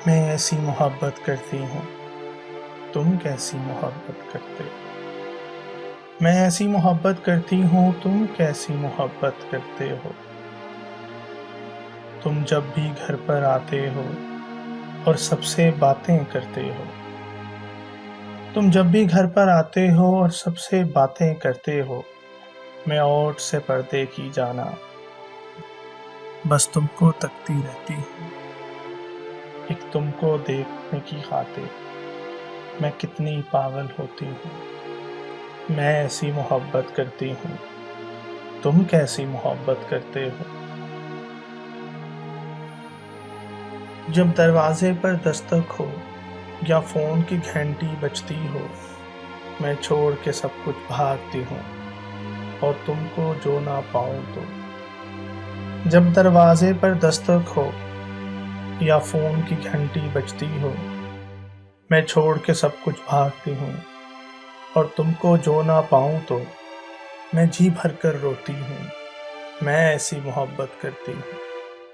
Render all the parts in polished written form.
میں ایسی محبت کرتی ہوں، تم کیسی محبت کرتے ہو؟ میں ایسی محبت کرتی ہوں، تم کیسی محبت کرتے ہو؟ تم جب بھی گھر پر آتے ہو اور سب سے باتیں کرتے ہو، تم جب بھی گھر پر آتے ہو اور سب سے باتیں کرتے ہو، میں اوٹ سے پردے کی جانا بس تم کو تکتی رہتی ہوں، ایک تم کو دیکھنے کی خاطر میں کتنی پاگل ہوتی ہوں۔ میں ایسی محبت کرتی ہوں، تم کیسی محبت کرتے ہو؟ جب دروازے پر دستک ہو یا فون کی گھنٹی بجتی ہو، میں چھوڑ کے سب کچھ بھاگتی ہوں اور تم کو جو نہ پاؤں تو۔ جب دروازے پر دستک ہو یا فون کی گھنٹی بجتی ہو، میں چھوڑ کے سب کچھ بھاگتی ہوں اور تم کو جو نہ پاؤں تو میں جی بھر کر روتی ہوں۔ میں ایسی محبت کرتی ہوں،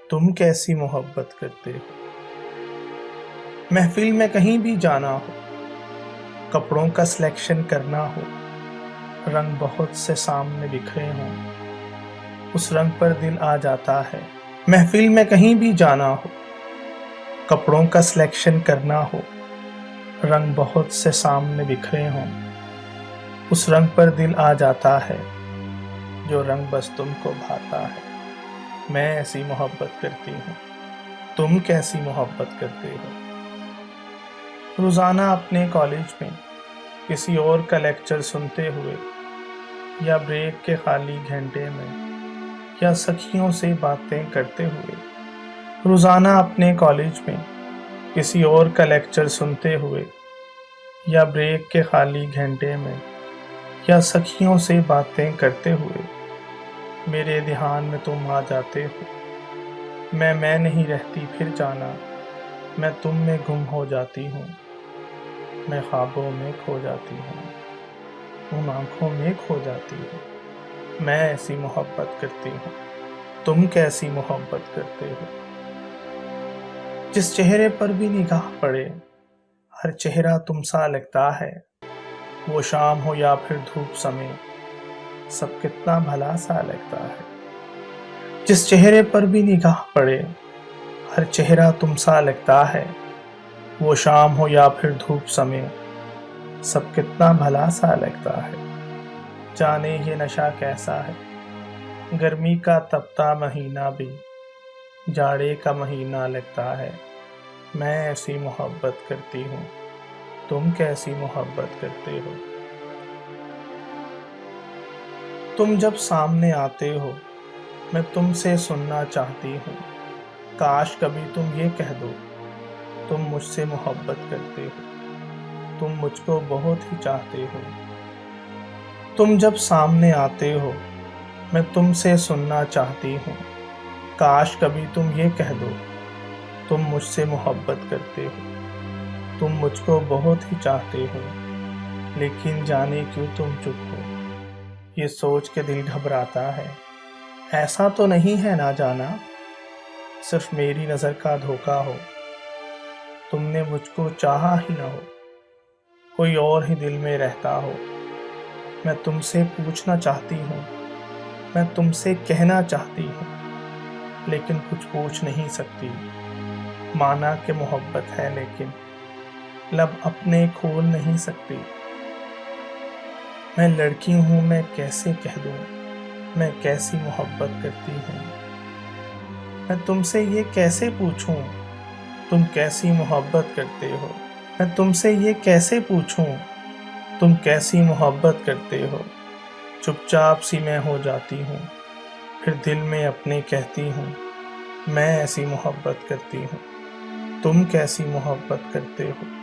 تم کیسی محبت کرتے ہو؟ محفل میں کہیں بھی جانا ہو، کپڑوں کا سلیکشن کرنا ہو، رنگ بہت سے سامنے بکھرے ہوں، اس رنگ پر دل آ جاتا ہے۔ محفل میں کہیں بھی جانا ہو، کپڑوں کا سلیکشن کرنا ہو، رنگ بہت سے سامنے بکھرے ہوں، اس رنگ پر دل آ جاتا ہے، جو رنگ بس تم کو بھاتا ہے۔ میں ایسی محبت کرتی ہوں، تم کیسی محبت کرتے ہو؟ روزانہ اپنے کالج میں کسی اور کا لیکچر سنتے ہوئے یا بریک کے خالی گھنٹے میں یا سکھیوں سے باتیں کرتے ہوئے، روزانہ اپنے کالج میں کسی اور کا لیکچر سنتے ہوئے یا بریک کے خالی گھنٹے میں یا سکھیوں سے باتیں کرتے ہوئے، میرے دھیان میں تم آ جاتے ہو۔ میں نہیں رہتی پھر جانا، میں تم میں گم ہو جاتی ہوں، میں خوابوں میں کھو جاتی ہوں، ان آنکھوں میں کھو جاتی ہوں۔ میں ایسی محبت کرتی ہوں، تم کیسی محبت کرتے ہو؟ جس چہرے پر بھی نگاہ پڑے، ہر چہرہ تم سا لگتا ہے، وہ شام ہو یا پھر دھوپ سمے، سب کتنا بھلا سا لگتا ہے۔ جس چہرے پر بھی نگاہ پڑے، ہر چہرہ تم سا لگتا ہے، وہ شام ہو یا پھر دھوپ سمے، سب کتنا بھلا سا لگتا ہے۔ جانے یہ نشہ کیسا ہے، گرمی کا تپتا مہینہ بھی جاڑے کا مہینہ لگتا ہے۔ میں ایسی محبت کرتی ہوں، تم کیسی محبت کرتے ہو؟ تم جب سامنے آتے ہو، میں تم سے سننا چاہتی ہوں، کاش کبھی تم یہ کہہ دو، تم مجھ سے محبت کرتے ہو، تم مجھ کو بہت ہی چاہتے ہو۔ تم جب سامنے آتے ہو، میں تم سے سننا چاہتی ہوں، کاش کبھی تم یہ کہہ دو، تم مجھ سے محبت کرتے ہو، تم مجھ کو بہت ہی چاہتے ہو، لیکن جانے کیوں تم چپ ہو؟ یہ سوچ کے دل گھبراتا ہے، ایسا تو نہیں ہے نہ جانا، صرف میری نظر کا دھوکا ہو، تم نے مجھ کو چاہا ہی نہ ہو، کوئی اور ہی دل میں رہتا ہو۔ میں تم سے پوچھنا چاہتی ہوں، میں تم سے کہنا چاہتی ہوں، لیکن کچھ پوچھ نہیں سکتی۔ مانا کہ محبت ہے لیکن لب اپنے کھول نہیں سکتی۔ میں لڑکی ہوں، میں کیسے کہہ دوں، میں کیسی محبت کرتی ہوں؟ میں تم سے یہ کیسے پوچھوں، تم کیسی محبت کرتے ہو؟ میں تم سے یہ کیسے پوچھوں، تم کیسی محبت کرتے ہو؟ چپ چاپ سی میں ہو جاتی ہوں، پھر دل میں اپنے کہتی ہوں، میں ایسی محبت کرتی ہوں، تم کیسی محبت کرتے ہو؟